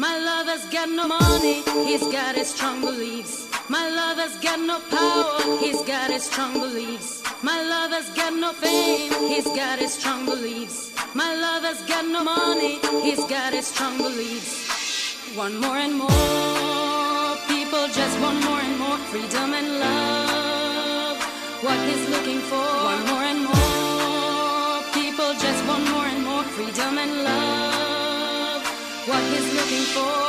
My lover's got no money, he's got his strong beliefs. My lover's got no power, he's got his strong beliefs. My lover's got no fame, he's got his strong beliefs. My lover's got no money, he's got his strong beliefs. Want more and more, people just want more and more freedom and love. What he's looking for, want more and more, people just want more and more freedom and love. What he's looking for.